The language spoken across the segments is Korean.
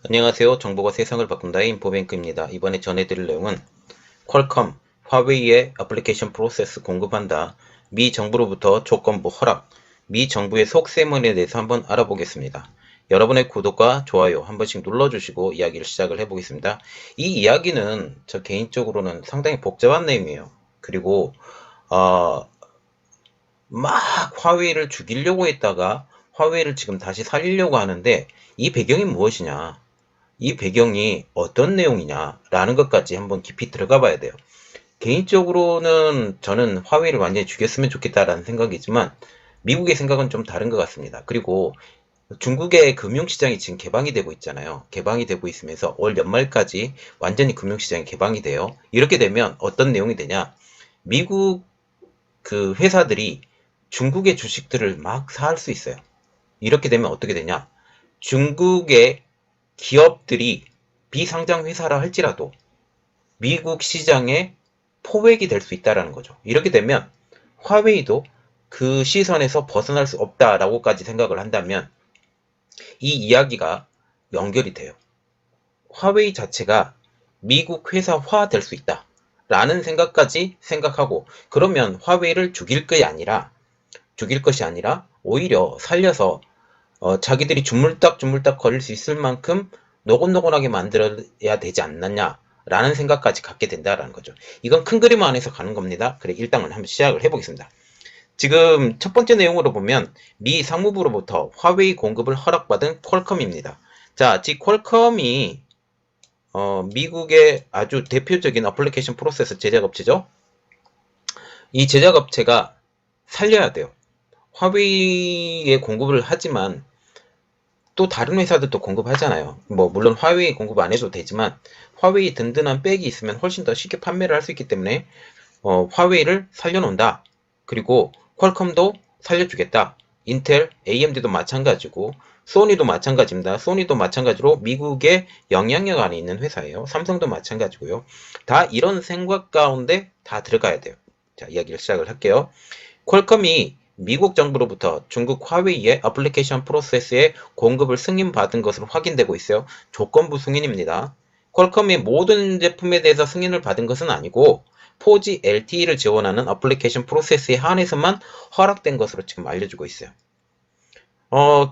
안녕하세요. 정보가 세상을 바꾼다의 인포뱅크입니다. 이번에 전해드릴 내용은 퀄컴, 화웨이의 애플리케이션 프로세스 공급한다. 미 정부로부터 조건부 허락, 미 정부의 속세문에 대해서 한번 알아보겠습니다. 여러분의 구독과 좋아요 한 번씩 눌러주시고 이야기를 시작을 해보겠습니다. 이 이야기는 저 개인적으로는 상당히 복잡한 내용이에요. 그리고 막 화웨이를 죽이려고 했다가 화웨이를 지금 다시 살리려고 하는데 이 배경이 무엇이냐, 이 배경이 어떤 내용이냐라는 것까지 한번 깊이 들어가 봐야 돼요. 개인적으로는 저는 화웨이를 완전히 죽였으면 좋겠다라는 생각이지만 미국의 생각은 좀 다른 것 같습니다. 그리고 중국의 금융시장이 지금 개방이 되고 있잖아요. 개방이 되고 있으면서 올 연말까지 완전히 금융시장이 개방이 돼요. 이렇게 되면 어떤 내용이 되냐, 미국 그 회사들이 중국의 주식들을 막 살 수 있어요. 이렇게 되면 어떻게 되냐, 중국의 기업들이 비상장 회사라 할지라도 미국 시장에 포획이 될 수 있다는 거죠. 이렇게 되면 화웨이도 그 시선에서 벗어날 수 없다라고까지 생각을 한다면 이 이야기가 연결이 돼요. 화웨이 자체가 미국 회사화 될 수 있다 라는 생각까지 생각하고, 그러면 화웨이를 죽일 것이 아니라 오히려 살려서 자기들이 주물딱 거릴 수 있을 만큼 노곤노곤하게 만들어야 되지 않느냐라는 생각까지 갖게 된다라는 거죠. 이건 큰 그림 안에서 가는 겁니다. 그래, 일단은 한번 시작을 해보겠습니다. 지금 첫 번째 내용으로 보면 미 상무부로부터 화웨이 공급을 허락받은 퀄컴입니다. 자, 지 퀄컴이 미국의 아주 대표적인 어플리케이션 프로세서 제작업체죠. 이 제작업체가 살려야 돼요. 화웨이에 공급을 하지만 또 다른 회사들도 공급하잖아요. 뭐 물론 화웨이 공급 안 해도 되지만 화웨이 든든한 백이 있으면 훨씬 더 쉽게 판매를 할 수 있기 때문에 화웨이를 살려놓는다. 그리고 퀄컴도 살려주겠다. 인텔, AMD도 마찬가지고 소니도 마찬가지입니다. 소니도 마찬가지로 미국의 영향력 안에 있는 회사예요. 삼성도 마찬가지고요. 다 이런 생각 가운데 다 들어가야 돼요. 자, 이야기를 시작을 할게요. 퀄컴이 미국 정부로부터 중국 화웨이의 애플리케이션 프로세스의 공급을 승인받은 것으로 확인되고 있어요. 조건부 승인입니다. 퀄컴이 모든 제품에 대해서 승인을 받은 것은 아니고 4G LTE를 지원하는 애플리케이션 프로세스에 한해서만 허락된 것으로 지금 알려주고 있어요.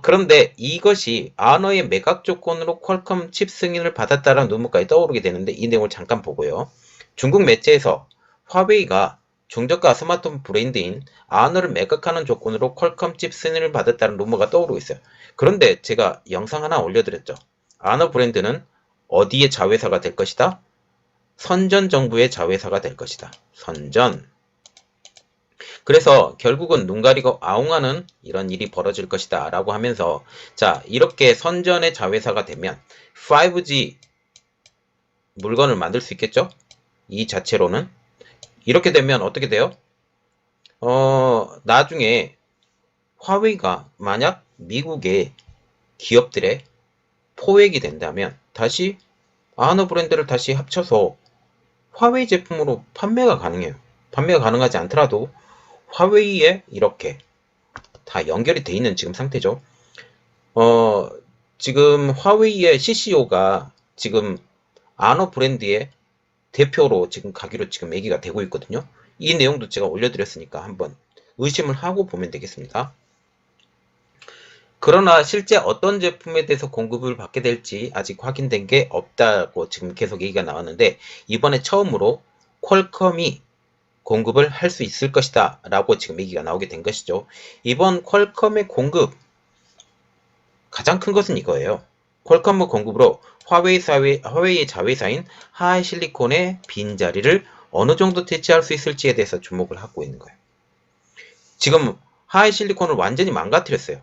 그런데 이것이 안어의 매각 조건으로 퀄컴 칩 승인을 받았다는 루머까지 떠오르게 되는데 이 내용을 잠깐 보고요. 중국 매체에서 화웨이가 중저가 스마트폰 브랜드인 아너를 매각하는 조건으로 퀄컴 칩 승인을 받았다는 루머가 떠오르고 있어요. 그런데 제가 영상 하나 올려드렸죠. 아너 브랜드는 어디의 자회사가 될 것이다? 선전 정부의 자회사가 될 것이다. 선전. 그래서 결국은 눈 가리고 아웅하는 이런 일이 벌어질 것이다 라고 하면서, 자, 이렇게 선전의 자회사가 되면 5G 물건을 만들 수 있겠죠? 이 자체로는. 이렇게 되면 어떻게 돼요? 나중에 화웨이가 만약 미국의 기업들의 포획이 된다면 다시 아너 브랜드를 다시 합쳐서 화웨이 제품으로 판매가 가능해요. 판매가 가능하지 않더라도 화웨이에 이렇게 다 연결이 돼 있는 지금 상태죠. 어, 지금 화웨이의 CCO가 지금 아너 브랜드의 대표로 지금 가기로 지금 얘기가 되고 있거든요. 이 내용도 제가 올려드렸으니까 한번 의심을 하고 보면 되겠습니다. 그러나 실제 어떤 제품에 대해서 공급을 받게 될지 아직 확인된 게 없다고 지금 계속 얘기가 나왔는데, 이번에 처음으로 퀄컴이 공급을 할 수 있을 것이다 라고 지금 얘기가 나오게 된 것이죠. 이번 퀄컴의 공급 가장 큰 것은 이거예요. 퀄컴의 공급으로 화웨이의 자회사인 하이실리콘의 빈자리를 어느 정도 대체할 수 있을지에 대해서 주목을 하고 있는 거예요. 지금 하이실리콘을 완전히 망가뜨렸어요.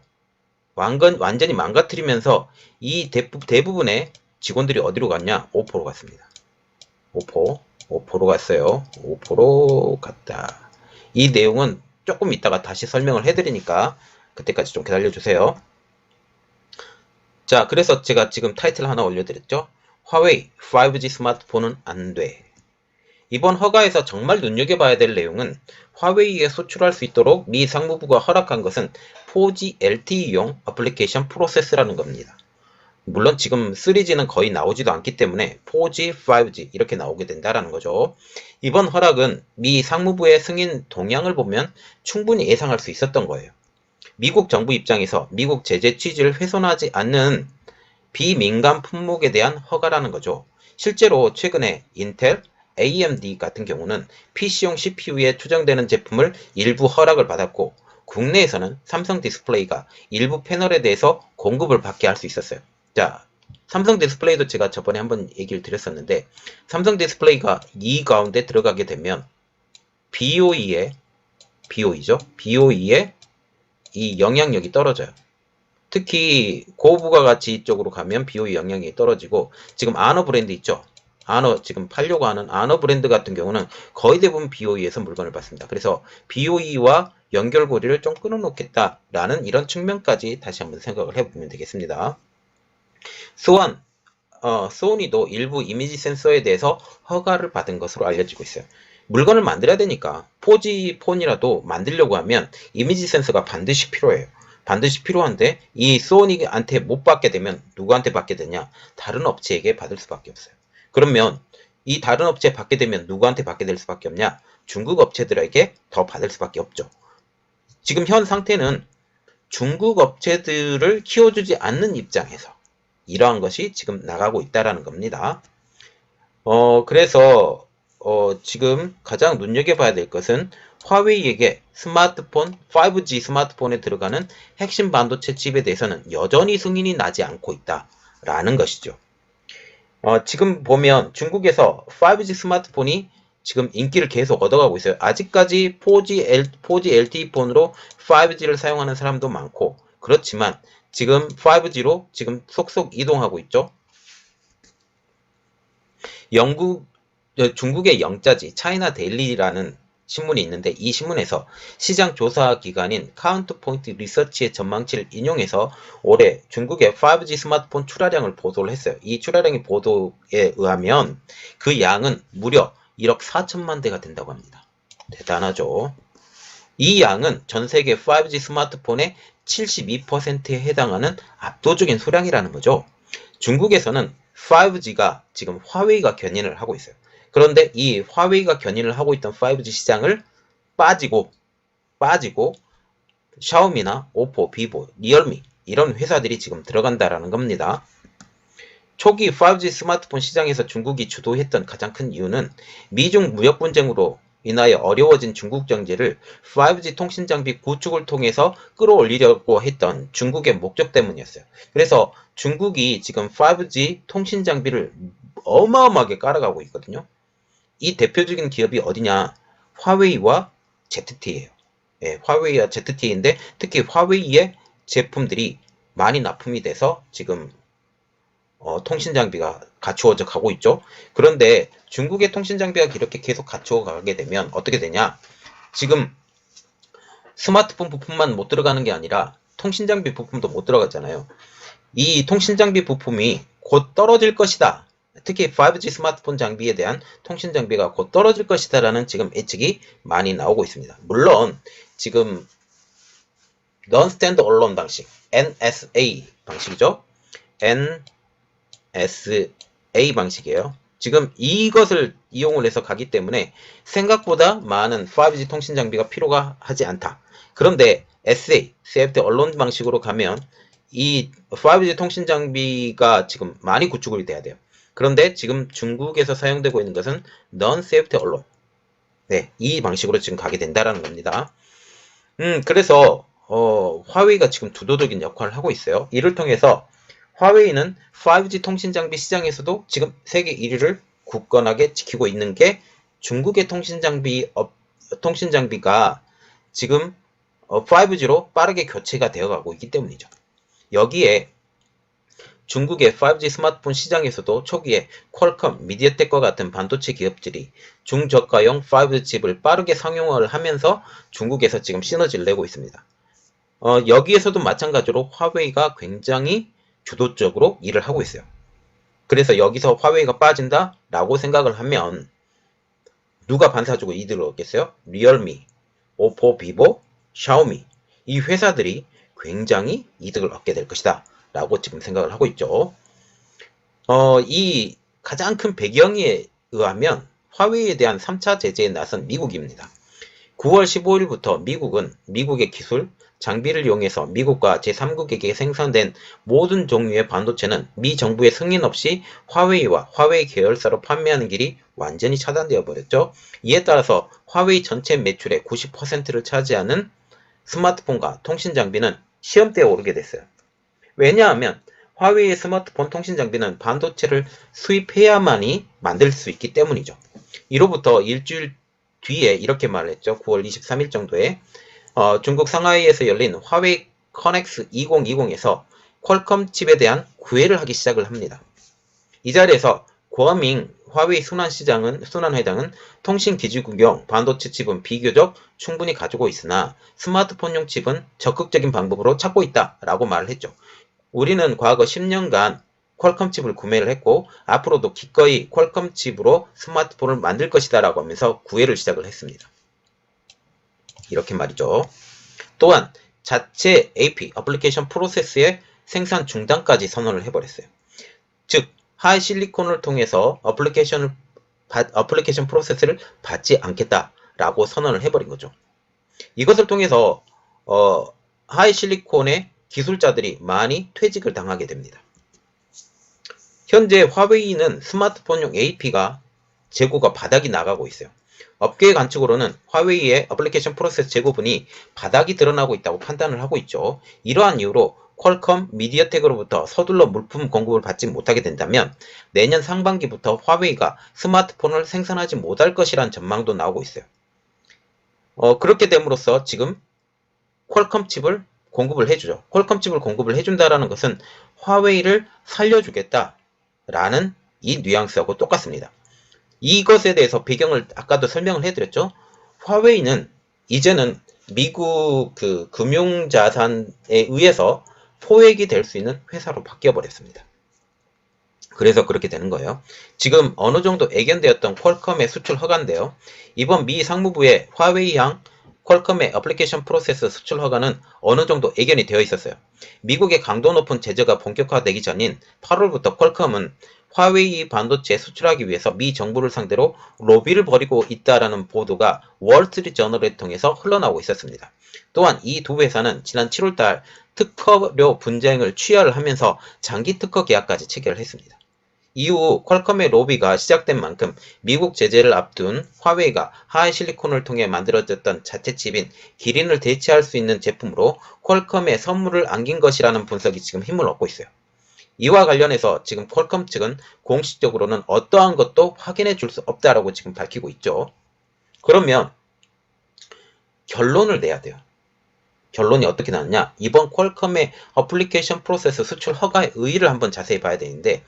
완전히 망가뜨리면서 이 대부분의 직원들이 어디로 갔냐? 오포로 갔습니다. 오포로 갔어요. 오포로 갔다. 이 내용은 조금 이따가 다시 설명을 해드리니까 그때까지 좀 기다려주세요. 자, 그래서 제가 지금 타이틀 하나 올려드렸죠. 화웨이 5G 스마트폰은 안 돼. 이번 허가에서 정말 눈여겨봐야 될 내용은 화웨이에 소출할 수 있도록 미 상무부가 허락한 것은 4G LTE용 애플리케이션 프로세스라는 겁니다. 물론 지금 3G는 거의 나오지도 않기 때문에 4G, 5G 이렇게 나오게 된다라는 거죠. 이번 허락은 미 상무부의 승인 동향을 보면 충분히 예상할 수 있었던 거예요. 미국 정부 입장에서 미국 제재 취지를 훼손하지 않는 비민감 품목에 대한 허가라는 거죠. 실제로 최근에 인텔, AMD 같은 경우는 PC용 CPU에 추정되는 제품을 일부 허락을 받았고 국내에서는 삼성 디스플레이가 일부 패널에 대해서 공급을 받게 할 수 있었어요. 자, 삼성 디스플레이도 제가 저번에 한번 얘기를 드렸었는데 삼성 디스플레이가 이 가운데 들어가게 되면 BOE의 이 영향력이 떨어져요. 특히 고부가 가치 쪽으로 가면 BOE 영향이 떨어지고 지금 아너 브랜드 있죠. 아너 지금 팔려고 하는 아너 브랜드 같은 경우는 거의 대부분 BOE에서 물건을 받습니다. 그래서 BOE와 연결고리를 좀 끊어놓겠다라는 이런 측면까지 다시 한번 생각을 해보면 되겠습니다. 또한 소니도 일부 이미지 센서에 대해서 허가를 받은 것으로 알려지고 있어요. 물건을 만들어야 되니까 4G 폰이라도 만들려고 하면 이미지 센서가 반드시 필요해요. 반드시 필요한데 이 소니한테 못 받게 되면 누구한테 받게 되냐? 다른 업체에게 받을 수밖에 없어요. 그러면 이 다른 업체에 받게 되면 누구한테 받게 될 수밖에 없냐? 중국 업체들에게 더 받을 수밖에 없죠. 지금 현 상태는 중국 업체들을 키워주지 않는 입장에서 이러한 것이 지금 나가고 있다라는 겁니다. 그래서 지금 가장 눈여겨봐야 될 것은 화웨이에게 스마트폰, 5G 스마트폰에 들어가는 핵심 반도체 칩에 대해서는 여전히 승인이 나지 않고 있다라는 것이죠. 지금 보면 중국에서 5G 스마트폰이 지금 인기를 계속 얻어가고 있어요. 아직까지 4G LTE 폰으로 5G를 사용하는 사람도 많고 그렇지만 지금 5G로 지금 속속 이동하고 있죠. 중국의 영자지 차이나 데일리라는 신문이 있는데 이 신문에서 시장 조사 기관인 카운트포인트 리서치의 전망치를 인용해서 올해 중국의 5G 스마트폰 출하량을 보도를 했어요. 이 출하량의 보도에 의하면 그 양은 무려 1억 4천만 대가 된다고 합니다. 대단하죠. 이 양은 전 세계 5G 스마트폰의 72%에 해당하는 압도적인 수량이라는 거죠. 중국에서는 5G가 지금 화웨이가 견인을 하고 있어요. 그런데 이 화웨이가 견인을 하고 있던 5G 시장을 빠지고 샤오미나 오포, 비보, 리얼미 이런 회사들이 지금 들어간다라는 겁니다. 초기 5G 스마트폰 시장에서 중국이 주도했던 가장 큰 이유는 미중 무역 분쟁으로 인하여 어려워진 중국 경제를 5G 통신 장비 구축을 통해서 끌어올리려고 했던 중국의 목적 때문이었어요. 그래서 중국이 지금 5G 통신 장비를 어마어마하게 깔아가고 있거든요. 이 대표적인 기업이 어디냐? 화웨이와 ZTE예요. 예, 화웨이와 ZTE인데 특히 화웨이의 제품들이 많이 납품이 돼서 지금 통신 장비가 갖추어져 가고 있죠. 그런데 중국의 통신 장비가 이렇게 계속 갖추어 가게 되면 어떻게 되냐? 지금 스마트폰 부품만 못 들어가는 게 아니라 통신 장비 부품도 못 들어가잖아요. 이 통신 장비 부품이 곧 떨어질 것이다. 특히 5G 스마트폰 장비에 대한 통신 장비가 곧 떨어질 것이다 라는 지금 예측이 많이 나오고 있습니다. 물론 지금 Non-Stand-Alone 방식, NSA 방식이죠. NSA 방식이에요. 지금 이것을 이용을 해서 가기 때문에 생각보다 많은 5G 통신 장비가 필요가 하지 않다. 그런데 SA, Safety Alone 방식으로 가면 이 5G 통신 장비가 지금 많이 구축이 돼야 돼요. 그런데 지금 중국에서 사용되고 있는 것은 Non-Safety Alone. 네, 이 방식으로 지금 가게 된다라는 겁니다. 그래서 화웨이가 지금 주도적인 역할을 하고 있어요. 이를 통해서 화웨이는 5G 통신 장비 시장에서도 지금 세계 1위를 굳건하게 지키고 있는 게 중국의 통신 장비가 지금 5G로 빠르게 교체가 되어가고 있기 때문이죠. 여기에 중국의 5G 스마트폰 시장에서도 초기에 퀄컴, 미디어텍과 같은 반도체 기업들이 중저가용 5G 칩을 빠르게 상용화를 하면서 중국에서 지금 시너지를 내고 있습니다. 여기에서도 마찬가지로 화웨이가 굉장히 주도적으로 일을 하고 있어요. 그래서 여기서 화웨이가 빠진다 라고 생각을 하면 누가 반사적으로 이득을 얻겠어요? 리얼미, 오포, 비보, 샤오미 이 회사들이 굉장히 이득을 얻게 될 것이다 라고 지금 생각을 하고 있죠. 이 가장 큰 배경에 의하면 화웨이에 대한 3차 제재에 나선 미국입니다. 9월 15일부터 미국은 미국의 기술, 장비를 이용해서 미국과 제3국에게 생산된 모든 종류의 반도체는 미 정부의 승인 없이 화웨이와 화웨이 계열사로 판매하는 길이 완전히 차단되어 버렸죠. 이에 따라서 화웨이 전체 매출의 90%를 차지하는 스마트폰과 통신 장비는 시험대에 오르게 됐어요. 왜냐하면 화웨이의 스마트폰 통신 장비는 반도체를 수입해야만이 만들 수 있기 때문이죠. 이로부터 일주일 뒤에 이렇게 말했죠. 9월 23일 정도에 중국 상하이에서 열린 화웨이 커넥스 2020에서 퀄컴 칩에 대한 구애를 하기 시작을 합니다. 이 자리에서 고어밍 화웨이 순환회장은 통신기지국용 반도체 칩은 비교적 충분히 가지고 있으나 스마트폰용 칩은 적극적인 방법으로 찾고 있다 라고 말을 했죠. 우리는 과거 10년간 퀄컴 칩을 구매를 했고 앞으로도 기꺼이 퀄컴 칩으로 스마트폰을 만들 것이다 라고 하면서 구애를 시작을 했습니다. 이렇게 말이죠. 또한 자체 AP 애플리케이션 프로세스의 생산 중단까지 선언을 해버렸어요. 즉 하이 실리콘을 통해서 애플리케이션 프로세스를 받지 않겠다라고 선언을 해버린 거죠. 이것을 통해서 하이 실리콘의 기술자들이 많이 퇴직을 당하게 됩니다. 현재 화웨이는 스마트폰용 AP가 재고가 바닥이 나가고 있어요. 업계의 관측으로는 화웨이의 애플리케이션 프로세스 재고분이 바닥이 드러나고 있다고 판단을 하고 있죠. 이러한 이유로 퀄컴, 미디어텍으로부터 서둘러 물품 공급을 받지 못하게 된다면 내년 상반기부터 화웨이가 스마트폰을 생산하지 못할 것이란 전망도 나오고 있어요. 그렇게 됨으로써 지금 퀄컴 칩을 공급을 해주죠. 퀄컴 칩을 공급을 해준다라는 것은 화웨이를 살려주겠다라는 이 뉘앙스하고 똑같습니다. 이것에 대해서 배경을 아까도 설명을 해드렸죠. 화웨이는 이제는 미국 그 금융자산에 의해서 포획이 될 수 있는 회사로 바뀌어버렸습니다. 그래서 그렇게 되는 거예요. 지금 어느 정도 애견되었던 퀄컴의 수출 허가인데요. 이번 미 상무부의 화웨이향 퀄컴의 애플리케이션 프로세스 수출 허가는 어느 정도 애견이 되어 있었어요. 미국의 강도 높은 제재가 본격화되기 전인 8월부터 퀄컴은 화웨이 반도체 수출하기 위해서 미 정부를 상대로 로비를 벌이고 있다라는 보도가 월스트리트저널을 통해서 흘러나오고 있었습니다. 또한 이 두 회사는 지난 7월달 특허료 분쟁을 취하를 하면서 장기 특허 계약까지 체결을 했습니다. 이후 퀄컴의 로비가 시작된 만큼 미국 제재를 앞둔 화웨이가 하이 실리콘을 통해 만들어졌던 자체 칩인 기린을 대체할 수 있는 제품으로 퀄컴의 선물을 안긴 것이라는 분석이 지금 힘을 얻고 있어요. 이와 관련해서 지금 퀄컴 측은 공식적으로는 어떠한 것도 확인해 줄 수 없다라고 지금 밝히고 있죠. 그러면 결론을 내야 돼요. 결론이 어떻게 나왔냐? 이번 퀄컴의 애플리케이션 프로세스 수출 허가의 의의를 한번 자세히 봐야 되는데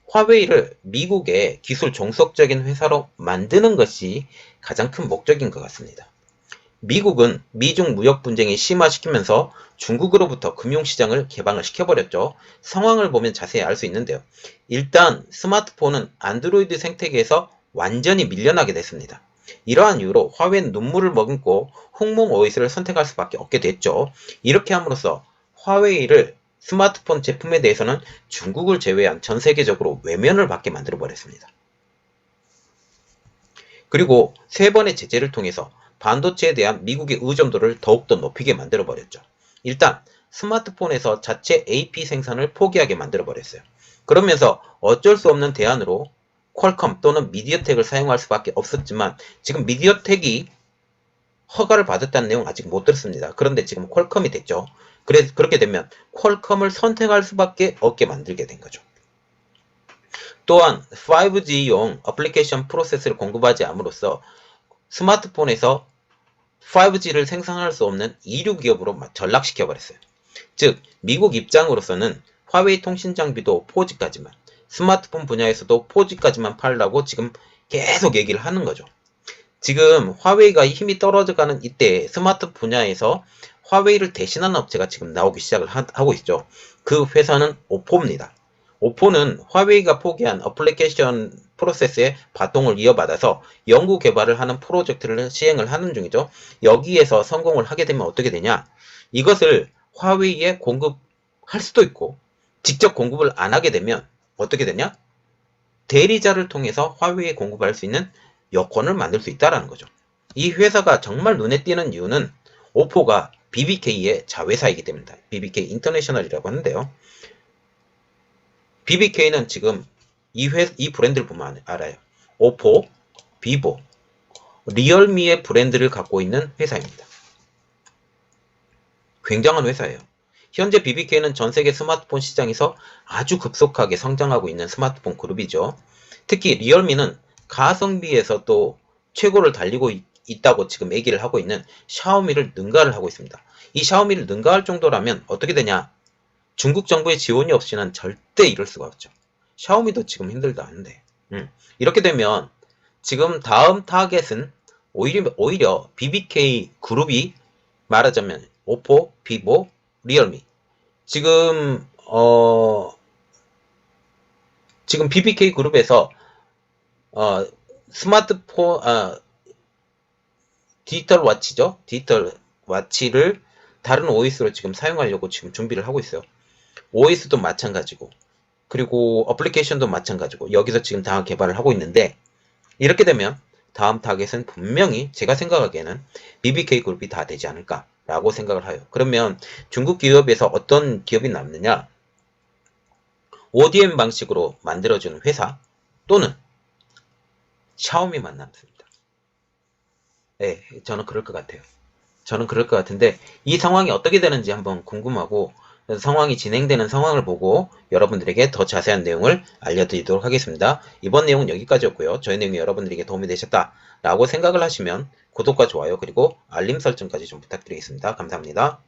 화웨이를 미국의 기술 종속적인 회사로 만드는 것이 가장 큰 목적인 것 같습니다. 미국은 미중 무역 분쟁이 심화시키면서 중국으로부터 금융시장을 개방을 시켜버렸죠. 상황을 보면 자세히 알 수 있는데요. 일단 스마트폰은 안드로이드 생태계에서 완전히 밀려나게 됐습니다. 이러한 이유로 화웨이는 눈물을 머금고 흑몽오이스를 선택할 수밖에 없게 됐죠. 이렇게 함으로써 화웨이를 스마트폰 제품에 대해서는 중국을 제외한 전 세계적으로 외면을 받게 만들어버렸습니다. 그리고 세 번의 제재를 통해서 반도체에 대한 미국의 의존도를 더욱더 높이게 만들어버렸죠. 일단 스마트폰에서 자체 AP 생산을 포기하게 만들어버렸어요. 그러면서 어쩔 수 없는 대안으로 퀄컴 또는 미디어텍을 사용할 수밖에 없었지만 지금 미디어텍이 허가를 받았다는 내용 아직 못 들었습니다. 그런데 지금 퀄컴이 됐죠. 그렇게 되면 퀄컴을 선택할 수밖에 없게 만들게 된 거죠. 또한 5G용 애플리케이션 프로세스를 공급하지 않음으로써 스마트폰에서 5G를 생산할 수 없는 이류 기업으로 전락시켜버렸어요. 즉 미국 입장으로서는 화웨이 통신 장비도 4G까지만, 스마트폰 분야에서도 4G까지만 팔라고 지금 계속 얘기를 하는 거죠. 지금 화웨이가 힘이 떨어져가는 이때 스마트 분야에서 화웨이를 대신하는 업체가 지금 나오기 시작을 하고 있죠. 그 회사는 오포입니다. 오포는 화웨이가 포기한 애플리케이션 프로세스의 바통을 이어받아서 연구 개발을 하는 프로젝트를 시행을 하는 중이죠. 여기에서 성공을 하게 되면 어떻게 되냐? 이것을 화웨이에 공급할 수도 있고 직접 공급을 안 하게 되면 어떻게 되냐? 대리자를 통해서 화웨이에 공급할 수 있는 여건을 만들 수 있다는 거죠. 이 회사가 정말 눈에 띄는 이유는 오포가 BBK의 자회사이기 때문입니다. BBK 인터내셔널이라고 하는데요. BBK는 지금 이 브랜드를 보면 알아요. 오포, 비보, 리얼미의 브랜드를 갖고 있는 회사입니다. 굉장한 회사예요. 현재 BBK는 전 세계 스마트폰 시장에서 아주 급속하게 성장하고 있는 스마트폰 그룹이죠. 특히 리얼미는 가성비에서 또 최고를 달리고 있다고 지금 얘기를 하고 있는 샤오미를 능가를 하고 있습니다. 이 샤오미를 능가할 정도라면 어떻게 되냐? 중국 정부의 지원이 없이는 절대 이룰 수가 없죠. 샤오미도 지금 힘들다 하는데. 이렇게 되면 지금 다음 타겟은 오히려 BBK 그룹이 말하자면 오포, 비보, 리얼미. 지금 지금 BBK 그룹에서 스마트폰 디지털 와치죠. 디지털 와치를 다른 OS로 지금 사용하려고 지금 준비를 하고 있어요. OS도 마찬가지고 그리고 어플리케이션도 마찬가지고 여기서 지금 다 개발을 하고 있는데 이렇게 되면 다음 타겟은 분명히 제가 생각하기에는 BBK 그룹이 다 되지 않을까라고 생각을 해요. 그러면 중국 기업에서 어떤 기업이 남느냐? ODM 방식으로 만들어주는 회사 또는 샤오미만 남습니다. 네, 저는 그럴 것 같아요. 저는 그럴 것 같은데 이 상황이 어떻게 되는지 한번 궁금하고 상황이 진행되는 상황을 보고 여러분들에게 더 자세한 내용을 알려드리도록 하겠습니다. 이번 내용은 여기까지였고요. 저희 내용이 여러분들에게 도움이 되셨다라고 생각을 하시면 구독과 좋아요 그리고 알림 설정까지 좀 부탁드리겠습니다. 감사합니다.